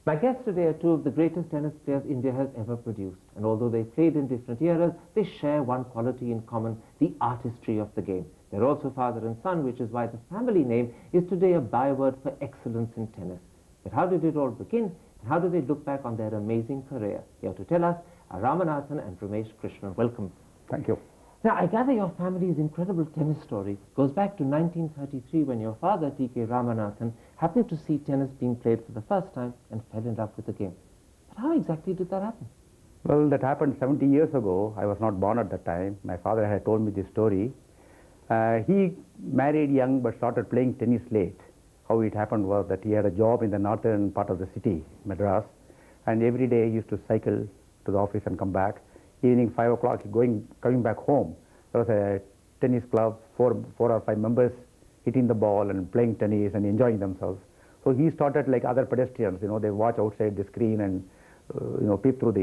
My guests today are two of the greatest tennis players India has ever produced. And although they played in different eras, they share one quality in common, the artistry of the game. They're also father and son, which is why the family name is today a byword for excellence in tennis. But how did it all begin? And how do they look back on their amazing career? Here to tell us are Ramanathan and Ramesh Krishnan. Welcome. Thank you. Now, I gather your family's incredible tennis story goes back to 1933 when your father, T.K. Ramanathan, happened to see tennis being played for the first time and fell in love with the game. But how exactly did that happen? Well, that happened 70 years ago. I was not born at that time. My father had told me this story. He married young but started playing tennis late. How it happened was that he had a job in the northern part of the city, Madras, and every day he used to cycle to the office and come back. Evening 5 o'clock, coming back home. There was a tennis club, four or five members hitting the ball and playing tennis and enjoying themselves. So he started like other pedestrians, they watch outside the screen and peep through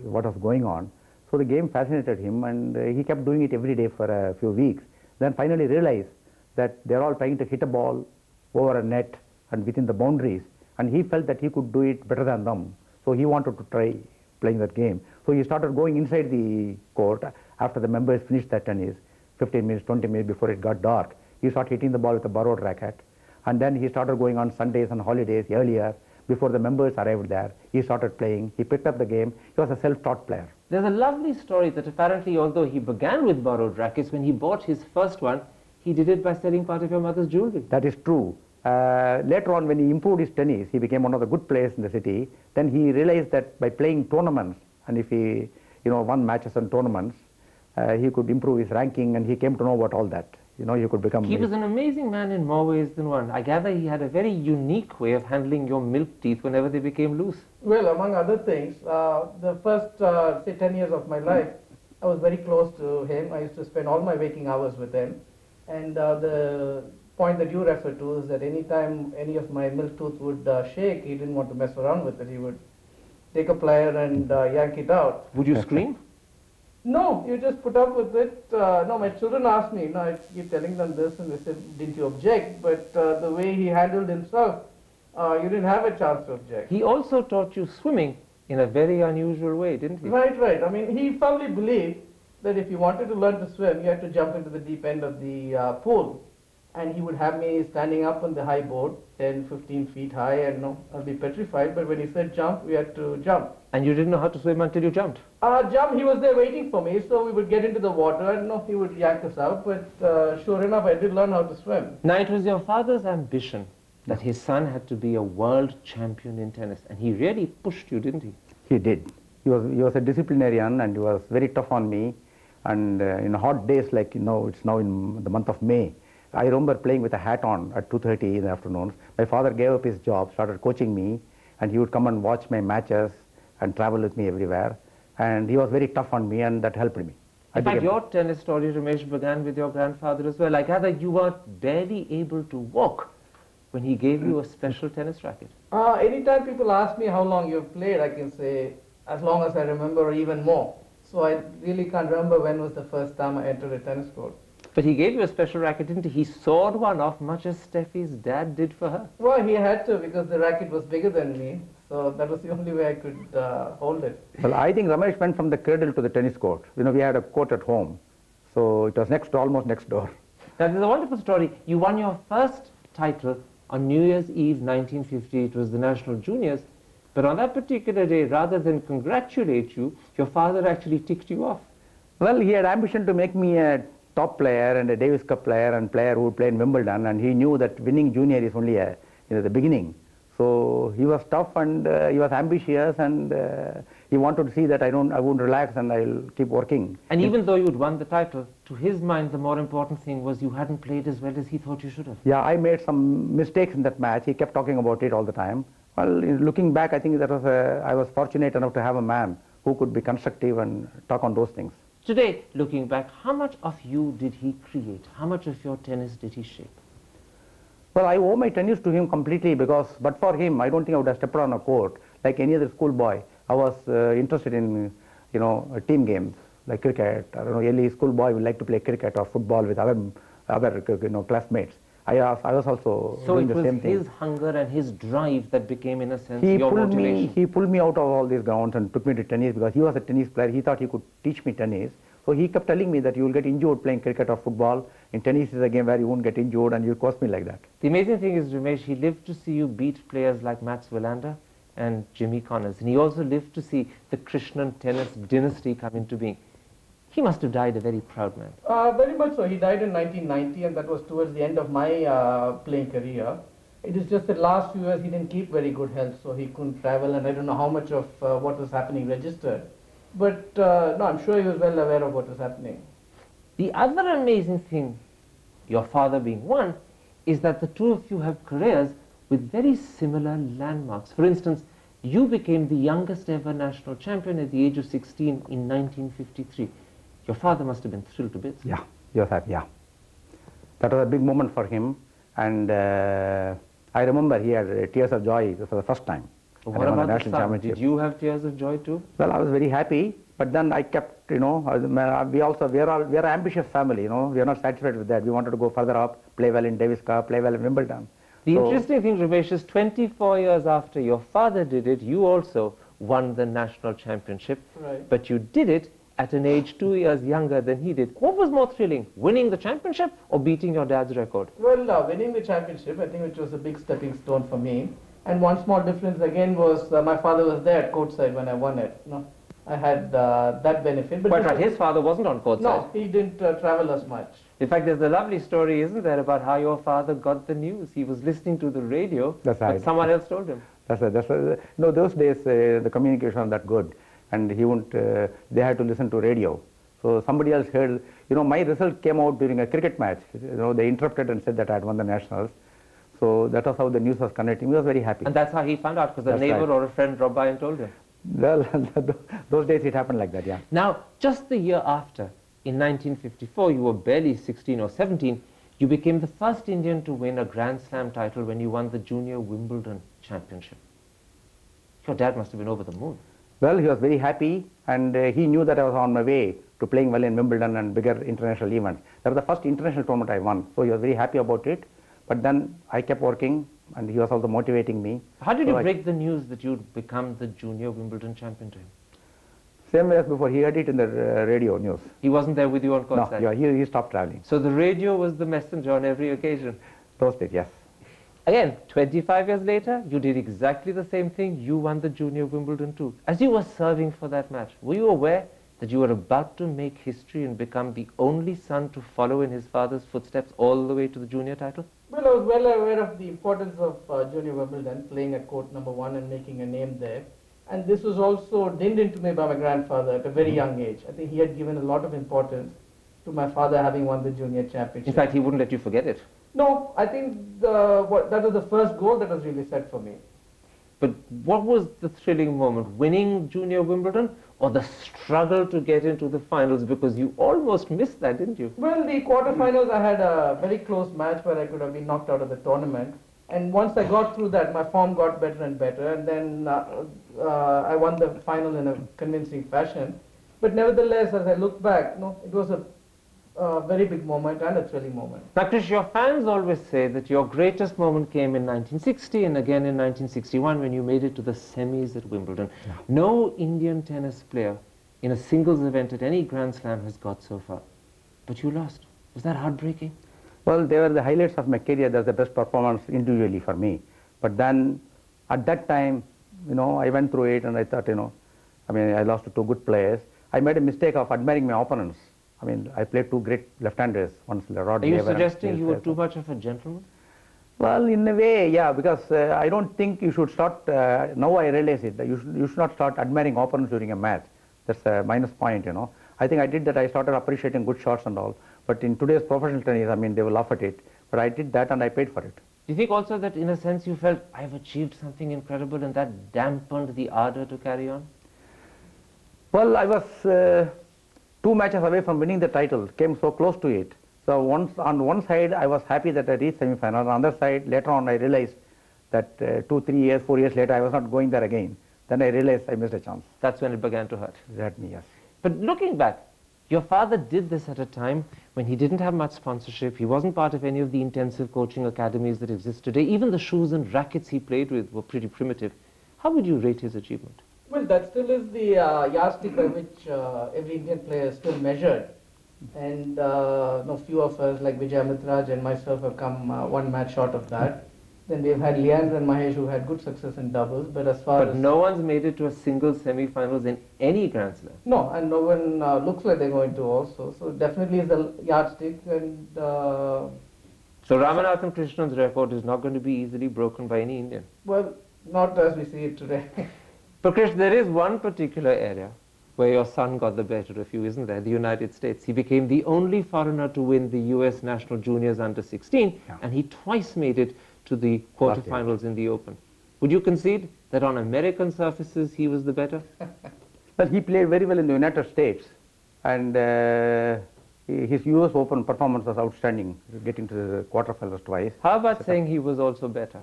what was going on. So the game fascinated him, and he kept doing it every day for a few weeks. Then finally realized that they're all trying to hit a ball over a net and within the boundaries, and he felt that he could do it better than them. So he wanted to try playing that game. So he started going inside the court after the members finished that tennis, 15 minutes, 20 minutes before it got dark. He started hitting the ball with a borrowed racket. And then he started going on Sundays and holidays earlier, before the members arrived there. He started playing. He picked up the game. He was a self-taught player. There's a lovely story that apparently, although he began with borrowed rackets, when he bought his first one, he did it by selling part of your mother's jewelry. That is true. Later on, when he improved his tennis, he became one of the good players in the city. Then he realized that by playing tournaments, and if he won matches and tournaments, he could improve his ranking, and he came to know about all that. You could become... He was an amazing man in more ways than one. I gather he had a very unique way of handling your milk teeth whenever they became loose. Well, among other things, the first, say, 10 years of my life, I was very close to him. I used to spend all my waking hours with him. And the point that you refer to is that anytime any of my milk tooth would shake, he didn't want to mess around with it. He would take a plier and yank it out. Would you scream? No, you just put up with it. No, my children asked me, I keep telling them this, and they said, didn't you object? But the way he handled himself, you didn't have a chance to object. He also taught you swimming in a very unusual way, didn't he? Right. I mean, he firmly believed that if you wanted to learn to swim, you had to jump into the deep end of the pool. And he would have me standing up on the high board, 10, 15 feet high, and I'll be petrified. But when he said jump, we had to jump. And you didn't know how to swim until you jumped? Jump, he was there waiting for me, so we would get into the water, and he would yank us out. But sure enough, I did learn how to swim. Now, it was your father's ambition that his son had to be a world champion in tennis. And he really pushed you, didn't he? He did. He was a disciplinarian, and he was very tough on me. And in hot days like, it's now in the month of May, I remember playing with a hat on at 2:30 in the afternoon. My father gave up his job, started coaching me, and he would come and watch my matches and travel with me everywhere. And he was very tough on me, and that helped me. In fact, your tennis story, Ramesh, began with your grandfather as well. I gather you were barely able to walk when he gave you a special tennis racket. Anytime people ask me how long you've played, I can say as long as I remember, or even more. So I really can't remember when was the first time I entered a tennis court. But he gave you a special racket, didn't he? He sawed one off, much as Steffi's dad did for her. Well, he had to, because the racket was bigger than me. So that was the only way I could hold it. Well, I think Ramesh went from the cradle to the tennis court. We had a court at home. So it was almost next door. Now, there's a wonderful story. You won your first title on New Year's Eve 1950. It was the National Juniors. But on that particular day, rather than congratulate you, your father actually ticked you off. Well, he had ambition to make me a top player and a Davis Cup player and player who would play in Wimbledon, and he knew that winning junior is only the beginning. So he was tough, and he was ambitious, and he wanted to see that I wouldn't relax and I'll keep working. And even though you'd won the title, to his mind the more important thing was you hadn't played as well as he thought you should have. Yeah, I made some mistakes in that match. He kept talking about it all the time. Well, looking back, I think I was fortunate enough to have a man who could be constructive and talk on those things. Today, looking back, how much of you did he create? How much of your tennis did he shape? Well, I owe my tennis to him completely, but for him, I don't think I would have stepped on a court like any other schoolboy. I was interested in, team games like cricket. I don't know, early schoolboy would like to play cricket or football with other classmates. I was also So doing it the was same thing. his hunger and his drive that became, in a sense, your motivation. He pulled me out of all these grounds and took me to tennis because he was a tennis player. He thought he could teach me tennis. So he kept telling me that you will get injured playing cricket or football. In tennis is a game where you won't get injured, and you coach me like that. The amazing thing is, Ramesh, he lived to see you beat players like Max Wilander and Jimmy Connors. And he also lived to see the Krishnan tennis dynasty come into being. He must have died a very proud man. Very much so. He died in 1990, and that was towards the end of my playing career. It is just that last few years he didn't keep very good health, so he couldn't travel, and I don't know how much of what was happening registered. But no, I'm sure he was well aware of what was happening. The other amazing thing, your father being one, is that the two of you have careers with very similar landmarks. For instance, you became the youngest ever national champion at the age of 16 in 1953. Your father must have been thrilled to bits. Yeah, he was happy, yeah. That was a big moment for him, and I remember he had tears of joy for the first time. But what about the son? Did you have tears of joy too? Well, I was very happy, but then I kept, we are an ambitious family, we are not satisfied with that. We wanted to go further up, play well in Davis Cup, play well in Wimbledon. The interesting thing, Ramesh, is 24 years after your father did it, you also won the national championship. Right. But you did it at an age 2 years younger than he did. What was more thrilling, winning the championship or beating your dad's record? Well, winning the championship, I think, which was a big stepping stone for me. And one small difference again was my father was there at courtside when I won it. I had that benefit. But Quite right, his father wasn't on courtside. No, he didn't travel as much. In fact, there's a lovely story, isn't there, about how your father got the news. He was listening to the radio, That's but right. someone else told him. No, those days the communication was that good, and he wouldn't, they had to listen to radio. So somebody else heard, my result came out during a cricket match. They interrupted and said that I had won the nationals. So that was how the news was connecting. He was very happy. And that's how he found out, because a That's neighbor right. or a friend dropped by and told him. Well, those days it happened like that, yeah. Now, just the year after, in 1954, you were barely 16 or 17, you became the first Indian to win a Grand Slam title when you won the Junior Wimbledon Championship. Your dad must have been over the moon. Well, he was very happy, and he knew that I was on my way to playing well in Wimbledon and bigger international events. That was the first international tournament I won, so he was very happy about it. But then I kept working, and he was also motivating me. How did you break the news that you'd become the Junior Wimbledon champion to him? Same way as before, he heard it in the radio news. He wasn't there with you on courtside? No, yeah, he stopped traveling. So the radio was the messenger on every occasion? Those days, yes. Again, 25 years later, you did exactly the same thing. You won the Junior Wimbledon too. As you were serving for that match, were you aware that you were about to make history and become the only son to follow in his father's footsteps all the way to the junior title? Well, I was well aware of the importance of Junior Wimbledon, playing at court number 1 and making a name there. And this was also dinned into me by my grandfather at a very young age. I think he had given a lot of importance to my father having won the junior championship. In fact, he wouldn't let you forget it. No, I think that was the first goal that was really set for me. But what was the thrilling moment? Winning Junior Wimbledon or the struggle to get into the finals? Because you almost missed that, didn't you? Well, the quarterfinals, I had a very close match where I could have been knocked out of the tournament. And once I got through that, my form got better and better. And then I won the final in a convincing fashion. But nevertheless, as I look back, it was a very big moment and a thrilling moment. Now, Krish, your fans always say that your greatest moment came in 1960 and again in 1961 when you made it to the semis at Wimbledon. Yeah. No Indian tennis player in a singles event at any Grand Slam has got so far. But you lost. Was that heartbreaking? Well, they were the highlights of my career. That's the best performance individually for me. But then, at that time, I went through it and I thought, I lost to two good players. I made a mistake of admiring my opponents. I played two great left-handers. One's Rod Are you Laver suggesting and you were too much of a gentleman? Well, in a way, yeah, because I don't think you should start, now I realize it, you should not start admiring opponents during a match. That's a minus point, I think I did that. I started appreciating good shots and all. But in today's professional tennis, they will laugh at it. But I did that and I paid for it. Do you think also that in a sense you felt, I've achieved something incredible and that dampened the ardor to carry on? Well, I was 2 matches away from winning the title, came so close to it. So on one side, I was happy that I reached semi-final. On the other side, later on, I realized that 2, 3 years, 4 years later, I was not going there again. Then I realized I missed a chance. That's when it began to hurt. It hurt me, yes. But looking back, Your father did this at a time when he didn't have much sponsorship. He wasn't part of any of the intensive coaching academies that exist today. Even the shoes and rackets he played with were pretty primitive. How would you rate his achievement? Well, that still is the yardstick by which every Indian player is still measured. And few of us, like Vijay Amitraj and myself, have come one match short of that. Then we've had Leandro and Mahesh who had good success in doubles, but as far as... no one's made it to a single semi-finals in any Grand Slam. No, and no one looks like they're going to also. So definitely is the yardstick. And so Ramanathan Krishnan's record is not going to be easily broken by any Indian. Well, not as we see it today. But Krish, there is one particular area where your son got the better of you, isn't there? The United States. He became the only foreigner to win the US National Juniors Under-16, and he twice made it to the quarterfinals in the Open. Would you concede that on American surfaces he was the better? Well, he played very well in the United States, and his US Open performance was outstanding, getting to the quarterfinals twice. How about saying he was also better?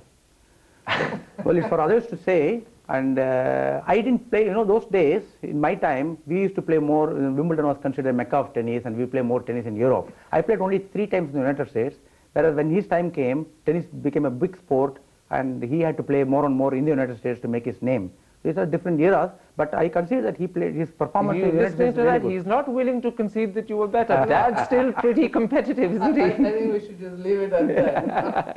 Well, it's for others to say, and I didn't play, those days, in my time, we used to play more, Wimbledon was considered Mecca of tennis, and we play more tennis in Europe. I played only 3 times in the United States, whereas when his time came, tennis became a big sport, and he had to play more and more in the United States to make his name. These are different eras, but I consider that he played his performance in the United States. Listening to that, he's not willing to concede that you were better. Dad's still pretty competitive, isn't he? I think we should just leave it at that.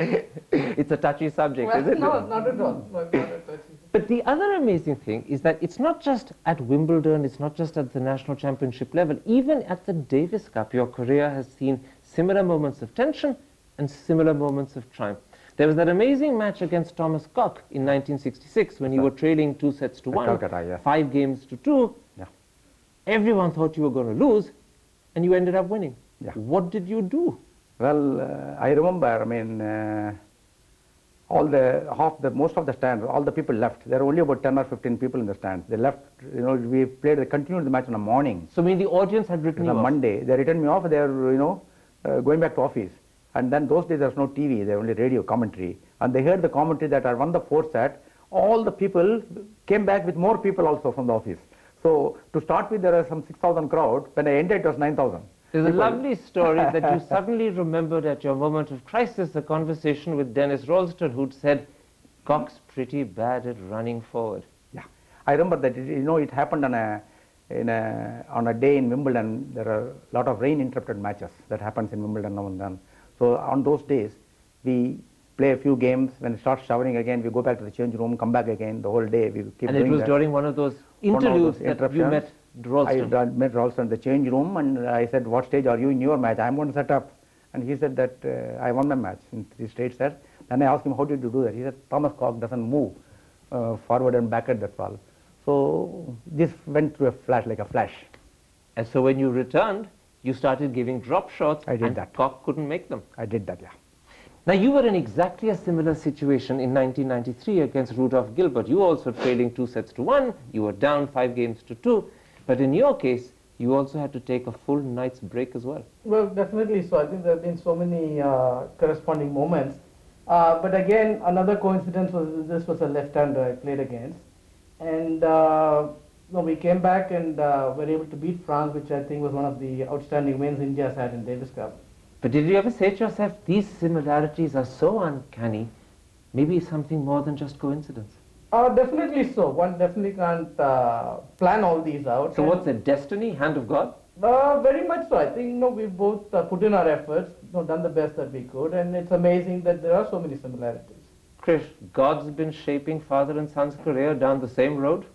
It's a touchy subject, well, isn't it? No, not at all. Not a touchy. But the other amazing thing is that it's not just at Wimbledon, it's not just at the national championship level. Even at the Davis Cup, your career has seen similar moments of tension and similar moments of triumph. There was that amazing match against Thomas Koch in 1966 when you were trailing 2-1, Calcutta, yeah. 5 games to 2. Yeah. Everyone thought you were going to lose, and you ended up winning. Yeah. What did you do? Well, I remember, most of the stands, all the people left. There were only about 10 or 15 people in the stands. They left, we continued the match in the morning. So, the audience had written you off? On Monday. They written me off, they were, going back to office. And then those days there was no TV, there was only radio commentary. And they heard the commentary that I won the 4th set. All the people came back with more people also from the office. So to start with, there was some 6,000 crowd. When I ended, it was 9,000. There's a lovely story that you suddenly remembered at your moment of crisis, a conversation with Dennis Rolston, who'd said, Koch's pretty bad at running forward. Yeah, I remember that, it happened on a day in Wimbledon. There are a lot of rain-interrupted matches that happens in Wimbledon now and then. So on those days, we play a few games. When it starts showering again, we go back to the change room, come back again the whole day. We keep and doing it was that. during one of those interludes that you met Rolston. I met Rolston in the change room, and I said, what stage are you in your match? I'm going to set up. And he said that I won my match in 3 straight sets. Then I asked him, how did you do that? He said, Thomas Koch doesn't move forward and backward, that's all. So this went through a flash, like a flash. And so when you returned, you started giving drop shots, and Koch couldn't make them. I did that, yeah. Now, you were in exactly a similar situation in 1993 against Rudolph Gilbert. You also trailing 2-1. You were down 5 games to 2. But in your case, you also had to take a full night's break as well. Well, definitely so. I think there have been so many corresponding moments. But again, another coincidence was this was a left-hander I played against. And we came back and were able to beat France, which I think was one of the outstanding wins India's had in Davis Cup. But did you ever say to yourself, these similarities are so uncanny, maybe something more than just coincidence? Definitely so. One definitely can't plan all these out. So what's it, destiny, hand of God? Very much so. I think we both put in our efforts, done the best that we could, and it's amazing that there are so many similarities. Krish, God's been shaping father and son's career down the same road?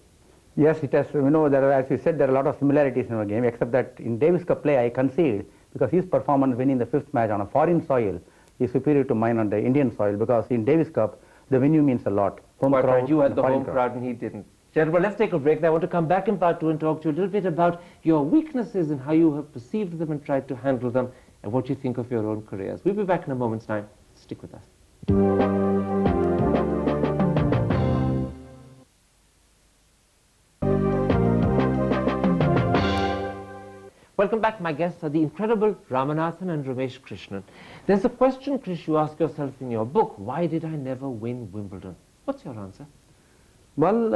Yes, it has. As you said, there are a lot of similarities in our game, except that in Davis Cup play, I concede because his performance winning the 5th match on a foreign soil is superior to mine on the Indian soil, because in Davis Cup, the venue means a lot. Home crowd, you had the home crowd and he didn't. Gentlemen, let's take a break. I want to come back in part 2 and talk to you a little bit about your weaknesses and how you have perceived them and tried to handle them, and what you think of your own careers. We'll be back in a moment's time. Stick with us. Welcome back. My guests are the incredible Ramanathan and Ramesh Krishnan. There's a question, Krish, you ask yourself in your book, why did I never win Wimbledon? What's your answer? Well,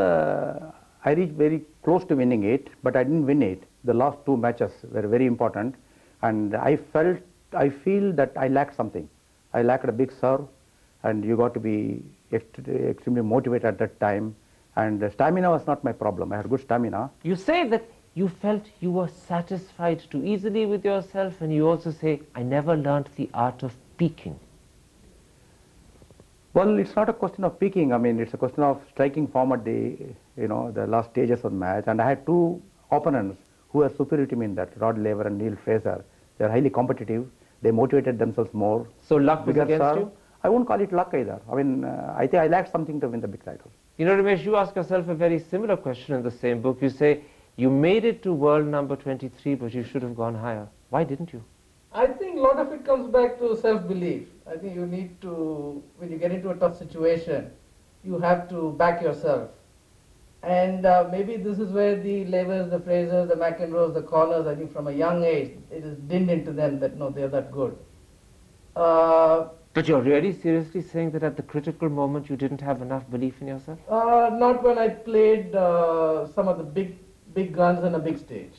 I reached very close to winning it, but I didn't win it. the last two matches were very important, and I feel that I lacked something. I lacked a big serve, and you got to be extremely motivated at that time, and stamina was not my problem. I had good stamina. You say that you felt you were satisfied too easily with yourself, and you also say, I never learnt the art of peaking. Well, it's not a question of peaking. I mean, it's a question of striking form at the, the last stages of the match. And I had two opponents who were superior to me in that, Rod Laver and Neil Fraser. They are highly competitive. They motivated themselves more. So luck was against you? I won't call it luck either. I mean, I think I lacked something to win the big title. You know, Ramesh, you ask yourself a very similar question in the same book. You say, you made it to world number 23, but you should have gone higher. Why didn't you? I think a lot of it comes back to self-belief. I think you need to, when you get into a tough situation, you have to back yourself. And maybe this is where the Lavers, the Frasers, the McEnroes, the Connors, I think from a young age, it is dinned into them that no, they're that good. But you're really seriously saying that at the critical moment you didn't have enough belief in yourself? Not when I played some of the big guns on a big stage.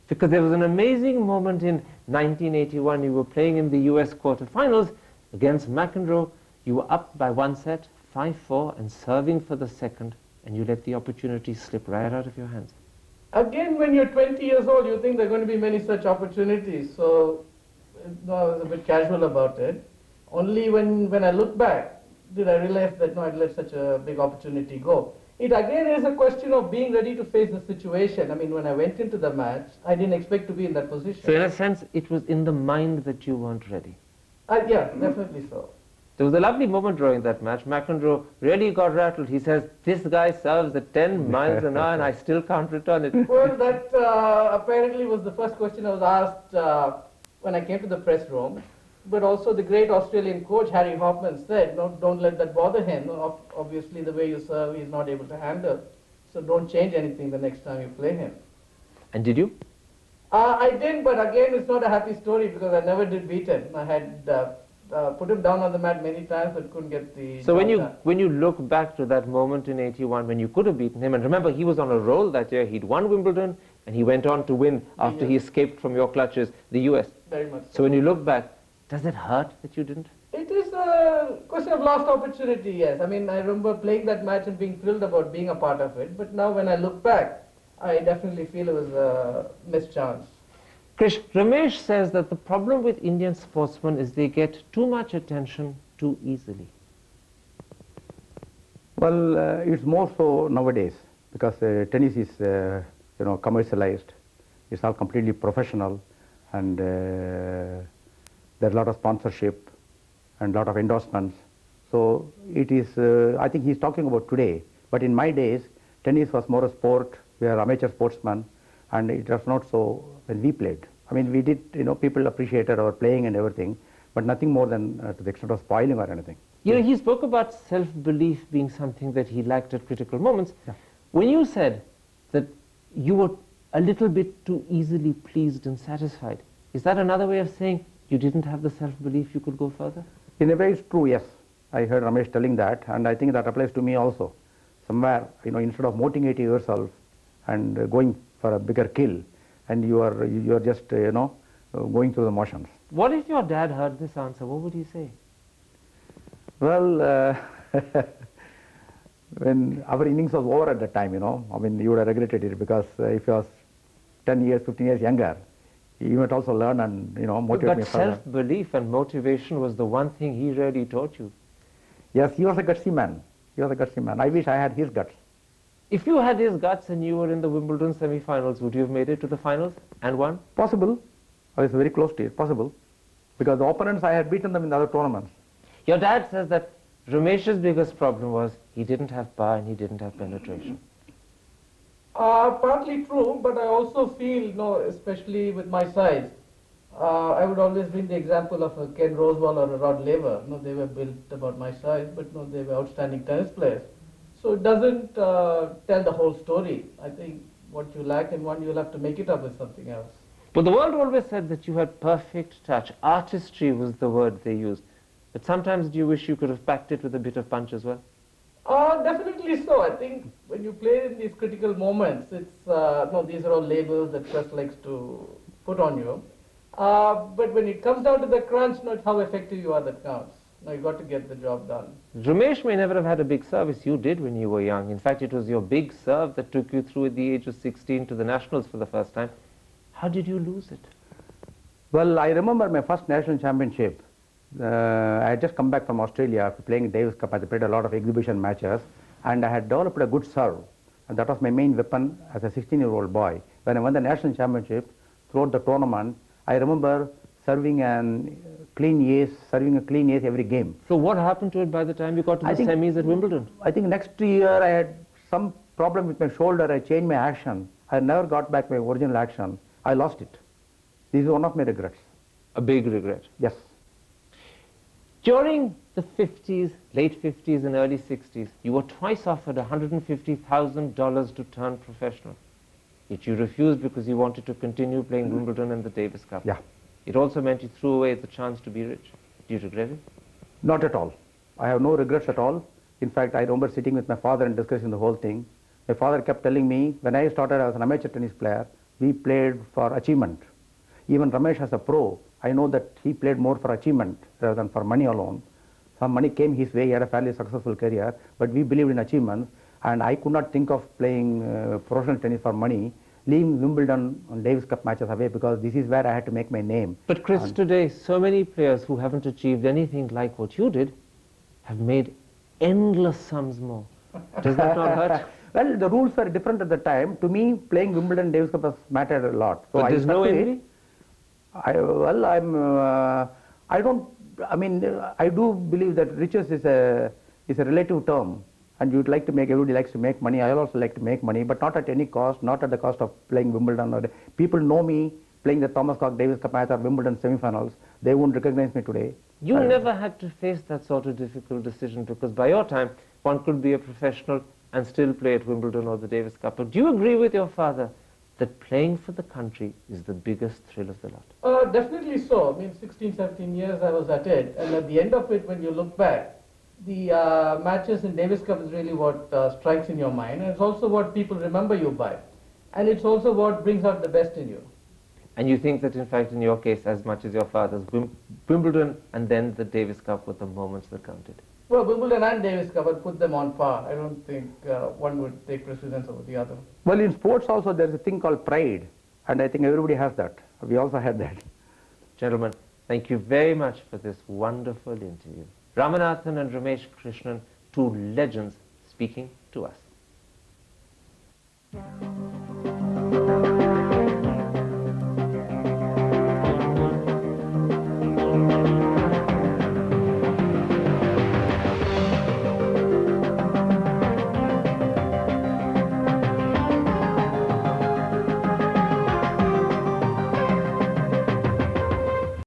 Because there was an amazing moment in 1981. You were playing in the US quarterfinals against McEnroe. You were up by one set, 5-4, and serving for the second, and you let the opportunity slip right out of your hands. Again, when you're 20 years old, you think there are going to be many such opportunities. So no, I was a bit casual about it. Only when I look back, did I realize that no, I'd let such a big opportunity go. It again is a question of being ready to face the situation. I mean, when I went into the match, I didn't expect to be in that position. So in a sense, it was in the mind that you weren't ready. Yeah, definitely so. There was a lovely moment during that match. McEnroe really got rattled. He says, this guy serves at 10 miles an hour and I still can't return it. Well, that apparently was the first question I was asked when I came to the press room. But also the great Australian coach, Harry Hoffman, said, no, don't let that bother him. No, obviously, the way you serve, he's not able to handle. So don't change anything the next time you play him. And did you? I didn't, but again, it's not a happy story because I never did beat him. I had put him down on the mat many times, but couldn't get the So when you look back to that moment in 81 when you could have beaten him, and remember, he was on a roll that year. He'd won Wimbledon, and he went on to win after he escaped from your clutches, the US. Very much So when you look back, does it hurt that you didn't? It is a question of lost opportunity, yes. I mean, I remember playing that match and being thrilled about being a part of it. But now when I look back, I definitely feel it was a missed chance. Krish, Ramesh says that the problem with Indian sportsmen is they get too much attention too easily. Well, it's more so nowadays because tennis is, commercialized. It's all completely professional, and there's a lot of sponsorship and a lot of endorsements. So it is, I think he's talking about today. But in my days, tennis was more a sport. We are amateur sportsmen, and it was not so when we played. I mean, we did, people appreciated our playing and everything, but nothing more than to the extent of spoiling or anything. You know, he spoke about self-belief being something that he lacked at critical moments. Yeah. When you said that you were a little bit too easily pleased and satisfied, is that another way of saying you didn't have the self-belief you could go further? In a way, it's true, yes. I heard Ramesh telling that, and I think that applies to me also. Somewhere, instead of motivating yourself and going for a bigger kill, and you are just, going through the motions. What if your dad heard this answer? What would he say? Well, when our innings was over at that time, I mean, you would have regretted it because if you was 10 years, 15 years younger, you might also learn and, motivate me But further. self-belief and motivation was the one thing he really taught you. Yes, he was a gutsy man. He was a gutsy man. I wish I had his guts. If you had his guts and you were in the Wimbledon semi-finals, would you have made it to the finals and won? Possible. I was very close to it. Possible. Because the opponents, I had beaten them in the other tournaments. Your dad says that Ramesh's biggest problem was he didn't have power and he didn't have penetration. Partly true, but I also feel, especially with my size, I would always bring the example of a Ken Rosewall or a Rod Laver. They were built about my size, but they were outstanding tennis players. So it doesn't tell the whole story. I think what you lack in one, you'll have to make it up with something else. But the world always said that you had perfect touch. Artistry was the word they used. But sometimes do you wish you could have packed it with a bit of punch as well? Definitely so. I think when you play in these critical moments, it's no, these are all labels that press likes to put on you. But when it comes down to the crunch, not how effective you are that counts. No, you got to get the job done. Ramesh may never have had a big service. You did when you were young. In fact, it was your big serve that took you through at the age of 16 to the Nationals for the first time. How did you lose it? Well, I remember my first national championship. I had just come back from Australia after playing Davis Cup. I played a lot of exhibition matches, and I had developed a good serve. And that was my main weapon as a 16-year-old boy. When I won the national championship, throughout the tournament, I remember serving a clean ace every game. So what happened to it by the time you got to the semis at Wimbledon? I think next year I had some problem with my shoulder. I changed my action. I never got back my original action. I lost it. This is one of my regrets. A big regret. Yes. During the 50s, late 50s and early 60s, you were twice offered $150,000 to turn professional. Yet you refused because you wanted to continue playing Wimbledon and the Davis Cup. Yeah. It also meant you threw away the chance to be rich. Do you regret it? Not at all. I have no regrets at all. In fact, I remember sitting with my father and discussing the whole thing. My father kept telling me, when I started as an amateur tennis player, we played for achievement. Even Ramesh as a pro, I know that he played more for achievement rather than for money alone. Some money came his way, he had a fairly successful career, but we believed in achievements, and I could not think of playing professional tennis for money, leaving Wimbledon and Davis Cup matches away, because this is where I had to make my name. But Chris, today, so many players who haven't achieved anything like what you did have made endless sums more. Does that not hurt? Well, the rules were different at the time. To me, playing Wimbledon and Davis Cup has mattered a lot. So but there's no envy? I do believe that riches is a relative term, and you'd like to make, everybody likes to make money. I also like to make money, but not at any cost, not at the cost of playing Wimbledon. People know me playing the Thomas Cock Davis Cup match or Wimbledon semifinals. They won't recognize me today. You never had to face that sort of difficult decision, because by your time, one could be a professional and still play at Wimbledon or the Davis Cup. But do you agree with your father that playing for the country is the biggest thrill of the lot? Definitely so. I mean, 16, 17 years I was at it, and at the end of it, when you look back, the matches in Davis Cup is really what strikes in your mind, and it's also what people remember you by. And it's also what brings out the best in you. And you think that, in fact, in your case, as much as your father's, Wimbledon and then the Davis Cup were the moments that counted? Well, Wimbledon and Davis Cup, I'd put them on par. I don't think one would take precedence over the other. Well, in sports also, there's a thing called pride, and I think everybody has that. We also had that. Gentlemen, thank you very much for this wonderful interview. Ramanathan and Ramesh Krishnan, two legends speaking to us.